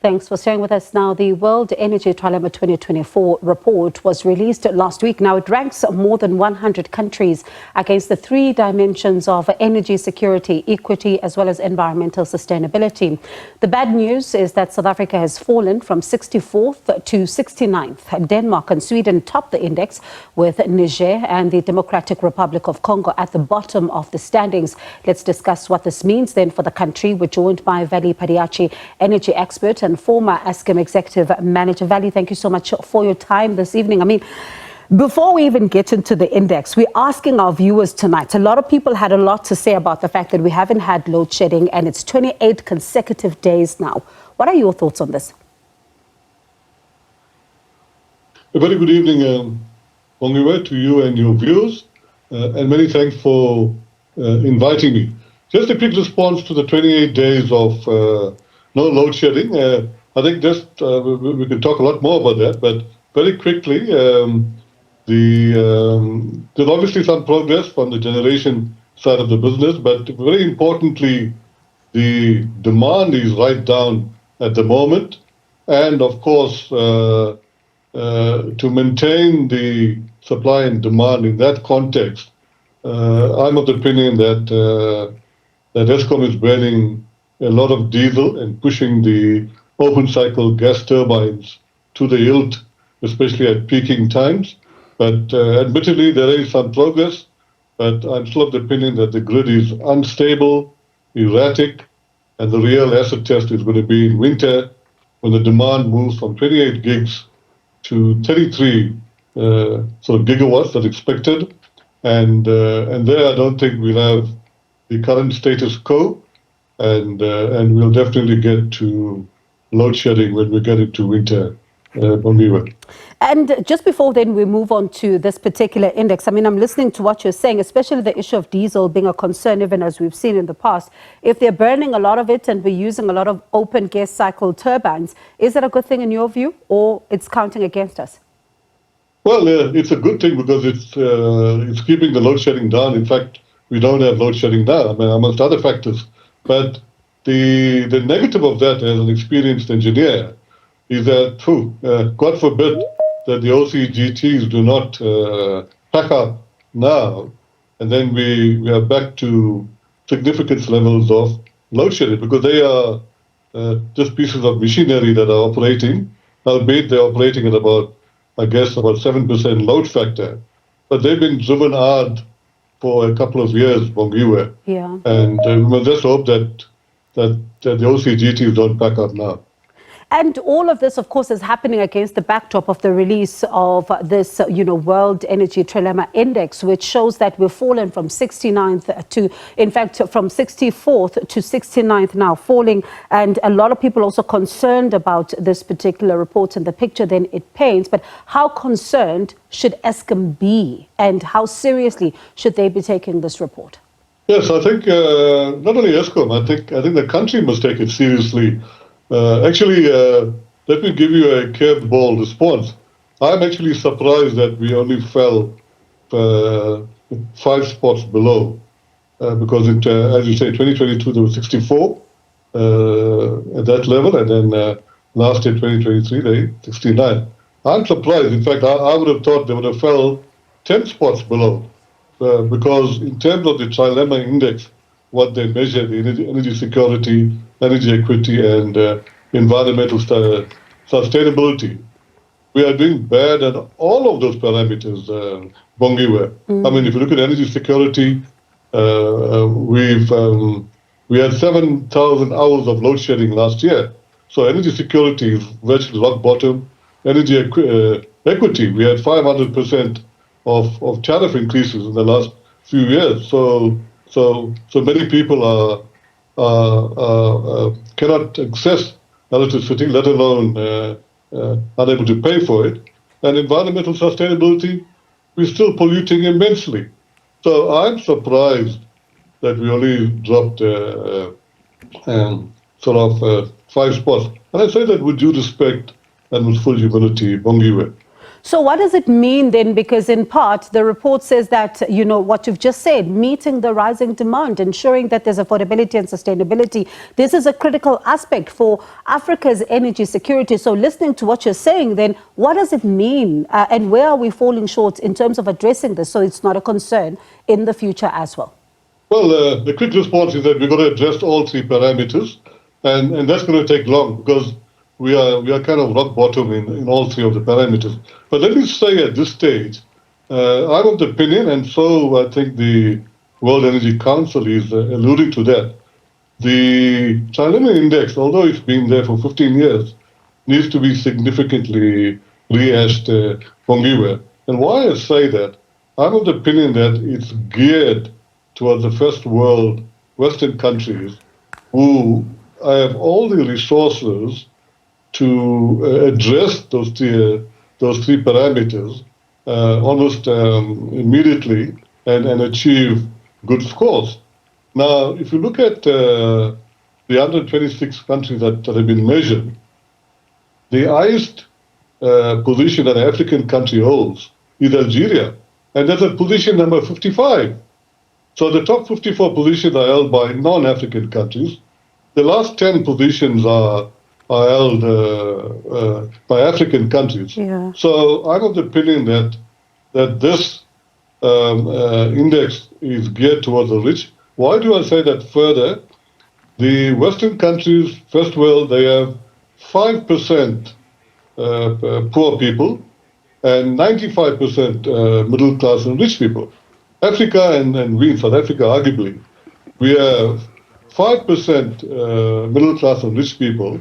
Thanks for sharing with us. Now, the World Energy Trilemma 2024 report was released last week. Now, it ranks more than 100 countries against the three dimensions of energy security, equity, as well as environmental sustainability. The bad news is that South Africa has fallen from 64th to 69th. Denmark and Sweden top the index, with Niger and the Democratic Republic of Congo at the bottom of the standings. Let's discuss what this means then for the country. We're joined by Vally Padayachee, energy expert and former Eskom Executive Manager. Vally, thank you so much for your time this evening. I mean, before we even get into the index, we're asking our viewers tonight. A lot of people had a lot to say about the fact that we haven't had load shedding, and it's 28 consecutive days now. What are your thoughts on this? A very good evening, Ongiwe, to you and your viewers, and many thanks for inviting me. Just a quick response to the 28 days of no load shedding. I think just we can talk a lot more about that, but very quickly, there's obviously some progress from the generation side of the business, but very importantly, the demand is right down at the moment, and of course, to maintain the supply and demand in that context, I'm of the opinion that Eskom is burning a lot of diesel and pushing the open cycle gas turbines to the hilt, especially at peaking times. But admittedly, there is some progress, but I'm still of the opinion that the grid is unstable, erratic, and the real acid test is going to be in winter when the demand moves from 28 gigs to 33 sort of gigawatts as expected. And there I don't think we'll have the current status quo, and we'll definitely get to load shedding when we get into winter. And just before then we move on to this particular index, I mean, I'm listening to what you're saying, especially the issue of diesel being a concern, even as we've seen in the past. If they're burning a lot of it and we're using a lot of open gas cycle turbines, is that a good thing in your view, or it's counting against us? Well, it's a good thing because it's keeping the load shedding down. In fact, we don't have load shedding now, I mean, amongst other factors. But the negative of that, as an experienced engineer, is that, God forbid, that the OCGTs do not pack up now, and then we are back to significant levels of load shedding, because they are just pieces of machinery that are operating, albeit they're operating at about 7% load factor. But they've been driven hard for a couple of years, Bongiwe. Yeah. And we'll just hope that the OCGTs don't pack up now. And all of this, of course, is happening against the backdrop of the release of this, World Energy Trilemma Index, which shows that we've fallen from 69th to, in fact, from 64th to 69th now, falling. And a lot of people also concerned about this particular report and the picture then it paints. But how concerned should Eskom be, and how seriously should they be taking this report? Yes, I think not only Eskom, I think the country must take it seriously. Let me give you a curveball response. I'm actually surprised that we only fell 5 spots below, because as you say, 2022 there was 64 at that level, and then last year, 2023, they 69. I'm surprised. In fact, I would have thought they would have fell 10 spots below, because in terms of the Trilemma Index, what they measure, the energy security, energy equity, and environmental sustainability, we are doing bad at all of those parameters, Bongiwe. I mean, if you look at energy security, we had 7,000 hours of load shedding last year. So energy security is virtually rock bottom. Energy equity, we had 500% of tariff increases in the last few years. So many people cannot access electricity, let alone unable to pay for it. And environmental sustainability, we're still polluting immensely. So I'm surprised that we only dropped 5 spots. And I say that with due respect and with full humility, Bongiwe. So what does it mean then? Because in part, the report says that, you know, what you've just said, meeting the rising demand, ensuring that there's affordability and sustainability, this is a critical aspect for Africa's energy security. So listening to what you're saying, then what does it mean and where are we falling short in terms of addressing this so it's not a concern in the future as well? Well, the quick response is that we've got to address all three parameters, and that's going to take long because we are kind of rock bottom in all three of the parameters. But let me say at this stage, I'm of the opinion, and so I think the World Energy Council is alluding to that. The Trilemma Index, although it's been there for 15 years, needs to be significantly rehashed, Bongiwe. And why I say that, I'm of the opinion that it's geared towards the first world Western countries who have all the resources to address those three parameters almost immediately and achieve good scores. Now, if you look at the 126 countries that have been measured, the highest position that an African country holds is Algeria, and that's at position number 55. So the top 54 positions are held by non-African countries. The last 10 positions are held by African countries. Yeah. So I'm of the opinion that this index is geared towards the rich. Why do I say that further? The Western countries, first world, they have 5% poor people and 95% middle class and rich people. Africa and we in South Africa, arguably, we have 5% middle class and rich people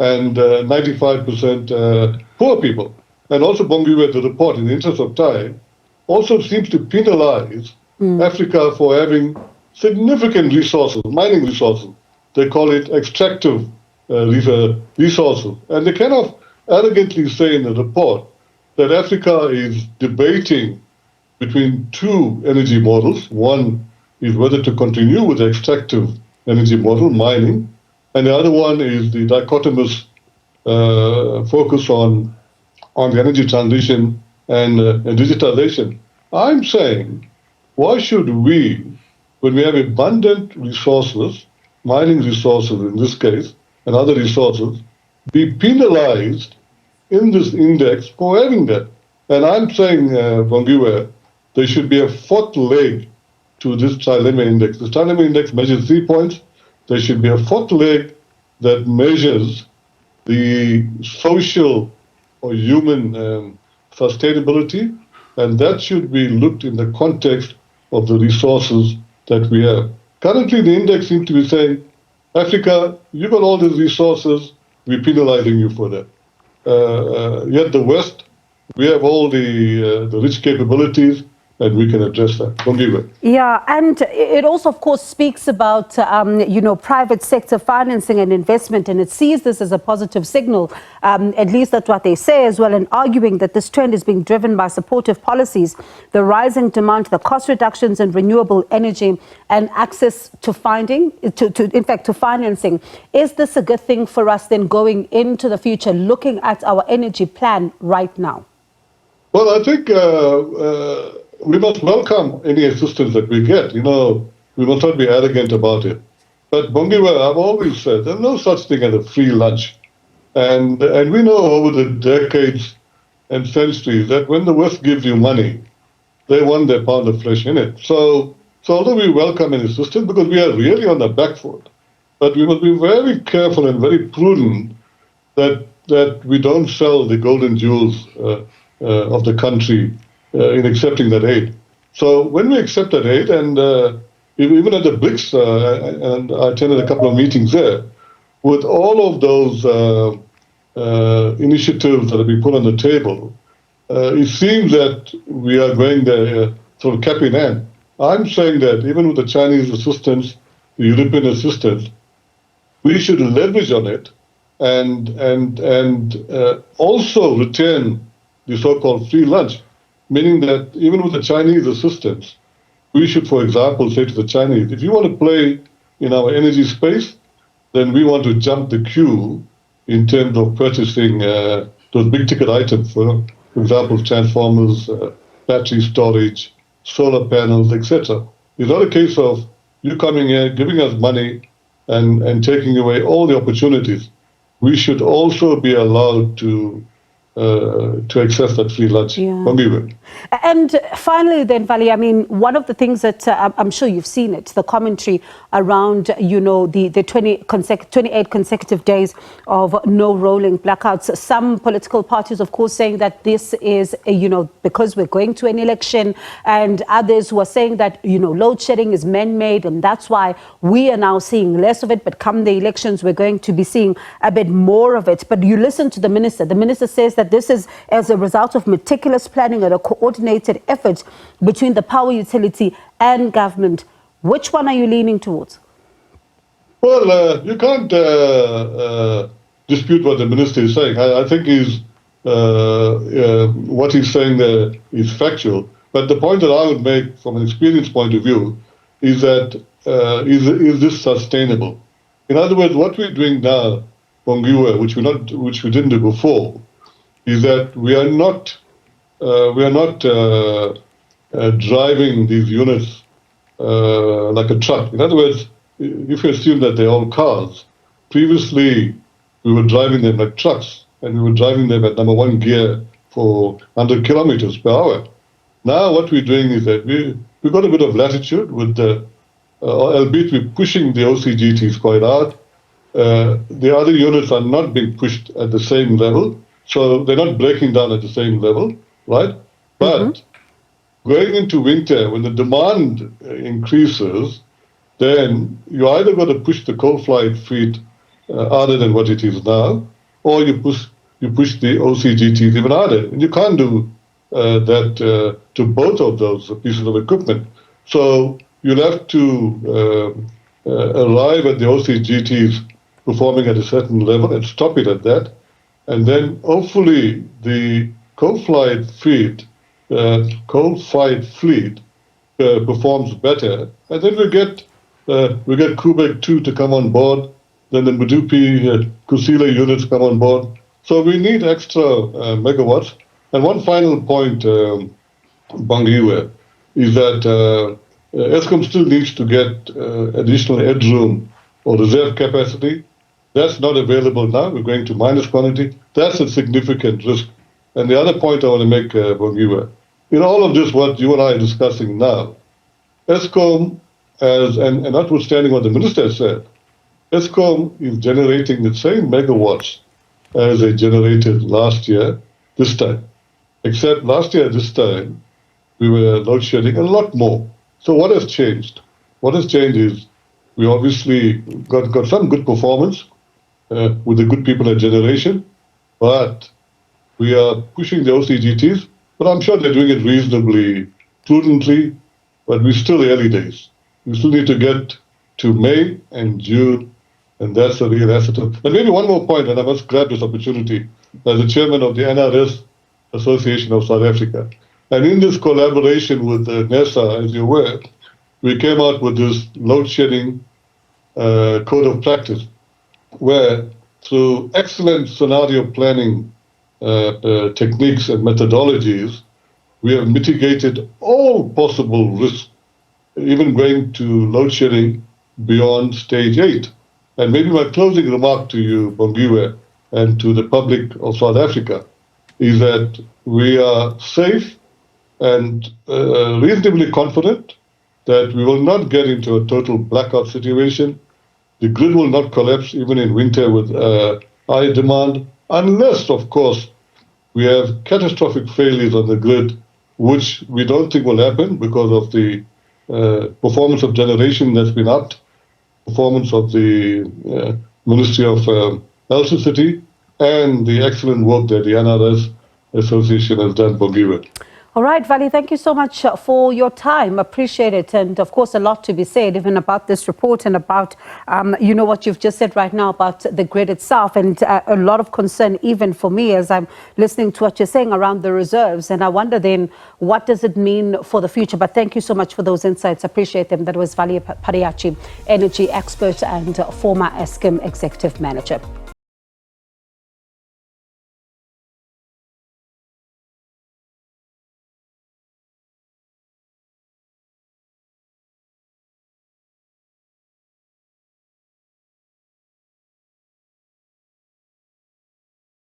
and 95% poor people. And also Bongiwe, the report, in the interest of time, also seems to penalize Africa for having significant resources, mining resources. They call it extractive resources. And they kind of arrogantly say in the report that Africa is debating between two energy models. One is whether to continue with the extractive energy model, mining, and the other one is the dichotomous focus on the energy transition and digitalization. I'm saying, why should we, when we have abundant resources, mining resources in this case, and other resources, be penalized in this index for having that? And I'm saying, Bongiwe, there should be a fourth leg to this Trilemma Index. The Trilemma Index measures 3 points. There should be a fourth leg that measures the social or human sustainability, and that should be looked in the context of the resources that we have. Currently, the index seems to be saying, Africa, you got all these resources, we're penalizing you for that. Yet the West, we have all the rich capabilities, and we can address that. Bongiwe. Yeah, and it also, of course, speaks about, you know, private sector financing and investment, and it sees this as a positive signal. At least that's what they say as well, and arguing that this trend is being driven by supportive policies, the rising demand, the cost reductions in renewable energy, and access to financing. Is this a good thing for us then going into the future, looking at our energy plan right now? Well, I think we must welcome any assistance that we get. You know, we must not be arrogant about it. But Bongiwe, I've always said there's no such thing as a free lunch. And we know over the decades and centuries that when the West gives you money, they want their pound of flesh in it. So although we welcome any assistance, because we are really on the back foot, but we must be very careful and very prudent that we don't sell the golden jewels of the country in accepting that aid. So when we accept that aid, and even at the BRICS, and I attended a couple of meetings there, with all of those initiatives that have been put on the table, it seems that we are going there sort of cap in hand. I'm saying that even with the Chinese assistance, the European assistance, we should leverage on it and also return the so-called free lunch. Meaning that even with the Chinese assistance, we should, for example, say to the Chinese, if you want to play in our energy space, then we want to jump the queue in terms of purchasing those big-ticket items. for example, transformers, battery storage, solar panels, etc. It's not a case of you coming here, giving us money, and taking away all the opportunities. We should also be allowed to access that free lunch. Yeah. And finally then, Vally, I mean, one of the things that I'm sure you've seen it, the commentary around, the 28 consecutive days of no rolling blackouts. Some political parties, of course, saying that this is, because we're going to an election, and others who are saying that, load shedding is man-made, and that's why we are now seeing less of it, but come the elections, we're going to be seeing a bit more of it. But you listen to the minister. The minister says that this is as a result of meticulous planning and a coordinated effort between the power utility and government. Which one are you leaning towards? Well, you can't dispute what the minister is saying. I think what he's saying there is factual. But the point that I would make from an experience point of view is that is this sustainable? In other words, what we're doing now, Bongiwe, which we didn't do before, is that we are not driving these units like a truck. In other words, if you assume that they're all cars, previously we were driving them like trucks, and we were driving them at number one gear for 100 kilometers per hour. Now what we're doing is that we've got a bit of latitude with albeit we're pushing the OCGTs quite hard. The other units are not being pushed at the same level, so they're not breaking down at the same level, right? But going into winter, when the demand increases, then you either got to push the coal-fired fleet harder than what it is now, or you push the OCGTs even harder. And you can't do that to both of those pieces of equipment. So you'll have to arrive at the OCGTs performing at a certain level and stop it at that. And then hopefully the coal-fired fleet performs better. And then we get Kubek 2 to come on board, then the Medupi Kusile units come on board. So we need extra megawatts. And one final point, Bongiwe, is that Eskom still needs to get additional headroom or reserve capacity. That's not available now. We're going to minus quantity. That's a significant risk. And the other point I want to make, Bongiwe, in all of this, what you and I are discussing now, Eskom, and notwithstanding what the minister said, Eskom is generating the same megawatts as they generated last year, this time. Except last year, this time, we were load shedding a lot more. So what has changed? What has changed is we obviously got some good performance with the good people at generation, but we are pushing the OCGTs, but I'm sure they're doing it reasonably prudently, but we're still early days. We still need to get to May and June, and that's a real asset. And maybe one more point, and I must grab this opportunity as the chairman of the NRS Association of South Africa. And in this collaboration with NESA, as you're aware, we came out with this load shedding code of practice, where through excellent scenario planning techniques and methodologies, we have mitigated all possible risks, even going to load shedding beyond stage 8. And maybe my closing remark to you, Bongiwe, and to the public of South Africa, is that we are safe and reasonably confident that we will not get into a total blackout situation. The grid will not collapse even in winter with high demand, unless, of course, we have catastrophic failures on the grid, which we don't think will happen because of the performance of generation that's been upped, performance of the Ministry of Electricity, and the excellent work that the NRS Association has done, Bongiwe. All right, Vally, thank you so much for your time. Appreciate it. And of course, a lot to be said, even about this report and about, what you've just said right now about the grid itself, and a lot of concern even for me as I'm listening to what you're saying around the reserves. And I wonder then, what does it mean for the future? But thank you so much for those insights. Appreciate them. That was Vally Padayachee, energy expert and former Eskom Executive Manager.